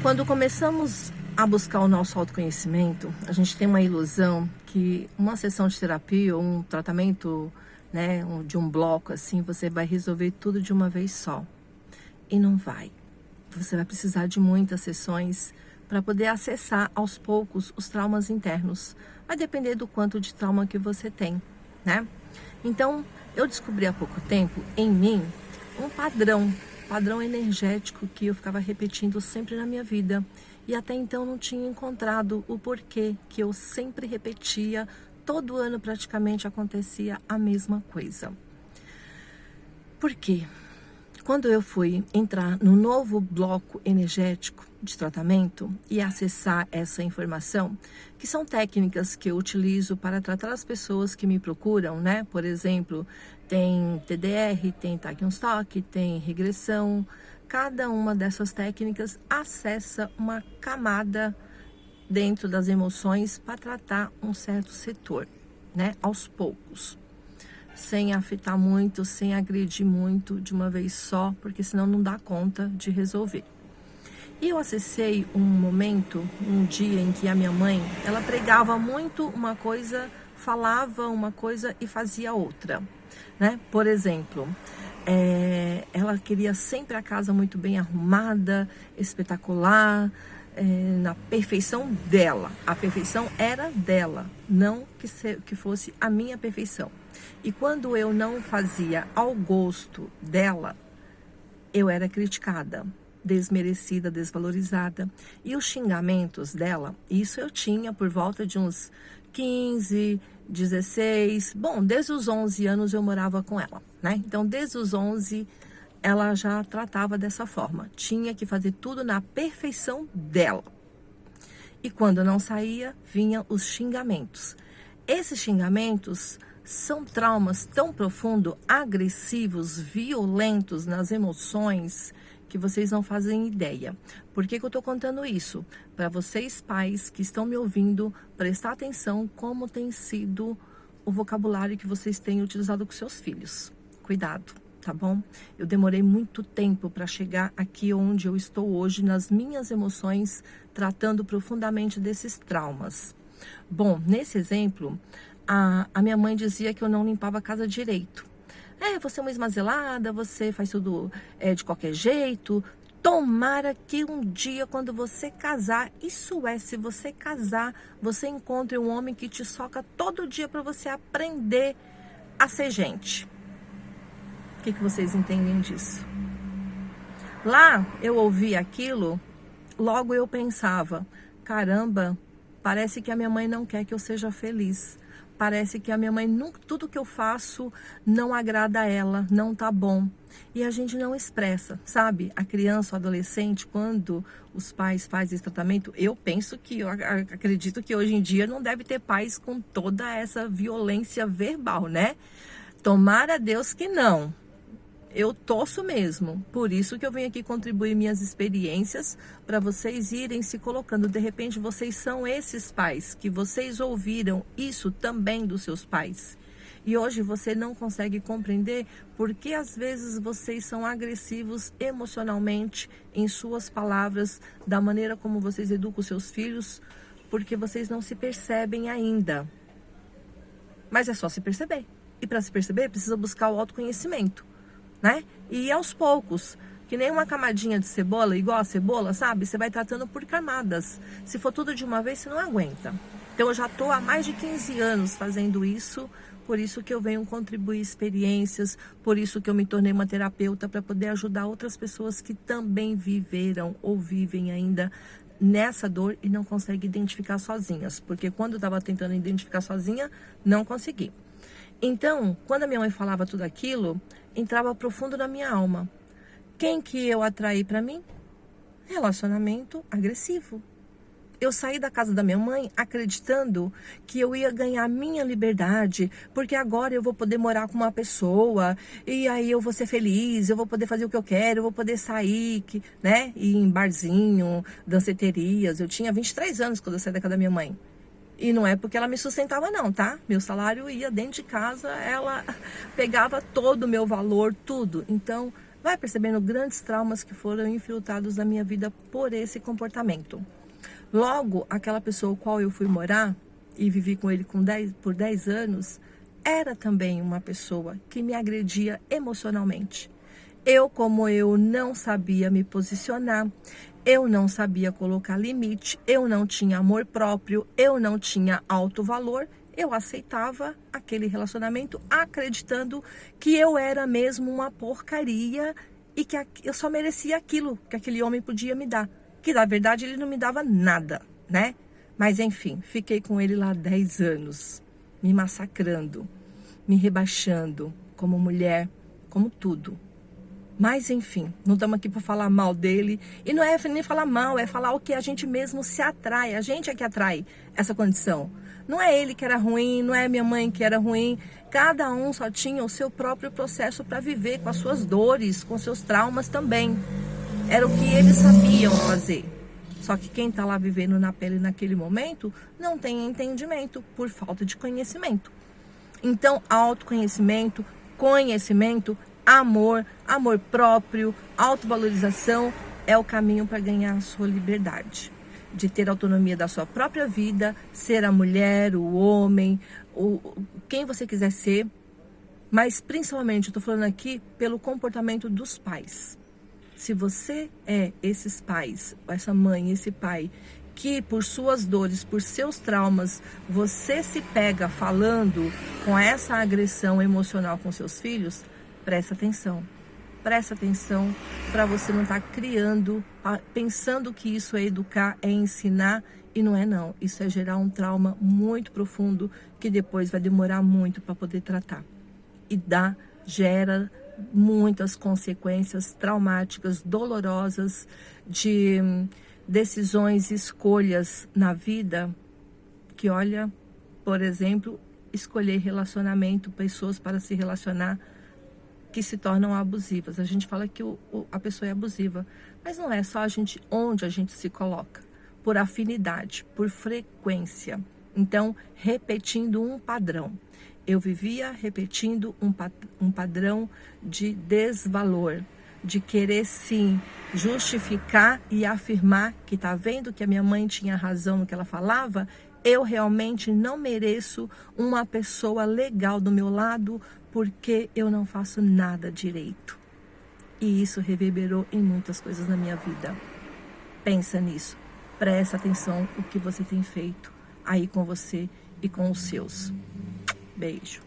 Quando começamos a buscar o nosso autoconhecimento, a gente tem uma ilusão que uma sessão de terapia ou um tratamento, né, de um bloco assim, você vai resolver tudo de uma vez só. E não vai. Você vai precisar de muitas sessões para poder acessar aos poucos os traumas internos. Vai depender do quanto de trauma que você tem, né? Então, eu descobri há pouco tempo em mim um padrão energético que eu ficava repetindo sempre na minha vida. E até então não tinha encontrado o porquê que eu sempre repetia, todo ano praticamente acontecia a mesma coisa. Por quê? Quando eu fui entrar no novo bloco energético de tratamento e acessar essa informação, que são técnicas que eu utilizo para tratar as pessoas que me procuram, né? Por exemplo, tem TDR, tem Tavistock, tem regressão. Cada uma dessas técnicas acessa uma camada dentro das emoções para tratar um certo setor, né? Aos poucos. Sem afetar muito, sem agredir muito de uma vez só, porque senão não dá conta de resolver. E eu acessei um momento, um dia em que a minha mãe, ela pregava muito uma coisa, falava uma coisa e fazia outra, né? Por exemplo, ela queria sempre a casa muito bem arrumada, espetacular, na perfeição dela. A perfeição era dela, não que fosse a minha perfeição. E quando eu não fazia ao gosto dela, eu era criticada, desmerecida, desvalorizada. E os xingamentos dela, isso eu tinha por volta de uns 15, 16... Bom, desde os 11 anos eu morava com ela, né? Então, desde os 11, ela já tratava dessa forma. Tinha que fazer tudo na perfeição dela. E quando não saía, vinham os xingamentos. Esses xingamentos são traumas tão profundos, agressivos, violentos nas emoções, que vocês não fazem ideia. Por que eu estou contando isso? Para vocês pais que estão me ouvindo, prestar atenção como tem sido o vocabulário que vocês têm utilizado com seus filhos. Cuidado, tá bom? Eu demorei muito tempo para chegar aqui onde eu estou hoje, nas minhas emoções, tratando profundamente desses traumas. Bom, nesse exemplo, a minha mãe dizia que eu não limpava a casa direito. Você é uma esmazelada, você faz tudo de qualquer jeito. Tomara que um dia, quando você casar, isso se você casar, você encontre um homem que te soca todo dia para você aprender a ser gente. O que vocês entendem disso? Lá eu ouvi aquilo, logo eu pensava, caramba, parece que a minha mãe não quer que eu seja feliz. Parece que a minha mãe, tudo que eu faço não agrada a ela, não tá bom. E a gente não expressa, sabe? A criança, o adolescente, quando os pais fazem esse tratamento, eu acredito que hoje em dia não deve ter pais com toda essa violência verbal, né? Tomara a Deus que não. Eu torço mesmo, por isso que eu venho aqui contribuir minhas experiências para vocês irem se colocando. De repente vocês são esses pais que vocês ouviram isso também dos seus pais. E hoje você não consegue compreender porque às vezes vocês são agressivos emocionalmente em suas palavras, da maneira como vocês educam os seus filhos, porque vocês não se percebem ainda. Mas é só se perceber. E para se perceber, precisa buscar o autoconhecimento. Né? E aos poucos, que nem uma camadinha de cebola, igual a cebola, sabe? Você vai tratando por camadas. Se for tudo de uma vez, você não aguenta. Então eu já estou há mais de 15 anos fazendo isso, por isso que eu venho contribuir experiências, por isso que eu me tornei uma terapeuta, para poder ajudar outras pessoas que também viveram ou vivem ainda nessa dor e não conseguem identificar sozinhas. Porque quando eu estava tentando identificar sozinha, não consegui. Então, quando a minha mãe falava tudo aquilo, entrava profundo na minha alma. Quem que eu atraí para mim? Relacionamento agressivo. Eu saí da casa da minha mãe acreditando que eu ia ganhar minha liberdade, porque agora eu vou poder morar com uma pessoa, e aí eu vou ser feliz, eu vou poder fazer o que eu quero, eu vou poder sair, né? Ir em barzinho, danceterias. Eu tinha 23 anos quando eu saí da casa da minha mãe. E não é porque ela me sustentava não, tá? Meu salário ia dentro de casa, ela pegava todo o meu valor, tudo. Então, vai percebendo grandes traumas que foram infiltrados na minha vida por esse comportamento. Logo, aquela pessoa com qual eu fui morar e vivi com ele por 10 anos, era também uma pessoa que me agredia emocionalmente. Como eu não sabia me posicionar, eu não sabia colocar limite, eu não tinha amor próprio, eu não tinha autovalor, eu aceitava aquele relacionamento acreditando que eu era mesmo uma porcaria e que eu só merecia aquilo que aquele homem podia me dar. Que na verdade ele não me dava nada, né? Mas enfim, fiquei com ele lá 10 anos, me massacrando, me rebaixando como mulher, como tudo. Mas enfim, não estamos aqui para falar mal dele. E não é nem falar mal, é falar o que a gente mesmo se atrai. A gente é que atrai essa condição. Não é ele que era ruim, não é minha mãe que era ruim. Cada um só tinha o seu próprio processo para viver, com as suas dores, com seus traumas também. Era o que eles sabiam fazer. Só que quem está lá vivendo na pele naquele momento não tem entendimento por falta de conhecimento. Então, autoconhecimento, conhecimento, amor próprio, autovalorização é o caminho para ganhar a sua liberdade. De ter autonomia da sua própria vida, ser a mulher, o homem, quem você quiser ser. Mas principalmente, eu estou falando aqui pelo comportamento dos pais. Se você é esses pais, essa mãe, esse pai, que por suas dores, por seus traumas, você se pega falando com essa agressão emocional com seus filhos, presta atenção. Presta atenção para você não estar criando, pensando que isso é educar, é ensinar, e não é não. Isso é gerar um trauma muito profundo que depois vai demorar muito para poder tratar. E gera muitas consequências traumáticas, dolorosas, de decisões, escolhas na vida, que olha, por exemplo, escolher relacionamento, pessoas para se relacionar, que se tornam abusivas. A gente fala que a pessoa é abusiva, mas não é só onde a gente se coloca, por afinidade, por frequência. Então, repetindo um padrão. Eu vivia repetindo um padrão de desvalor, de querer sim justificar e afirmar que tá vendo que a minha mãe tinha razão no que ela falava, eu realmente não mereço uma pessoa legal do meu lado porque eu não faço nada direito. E isso reverberou em muitas coisas na minha vida. Pensa nisso. Presta atenção o que você tem feito aí com você e com os seus. Beijo.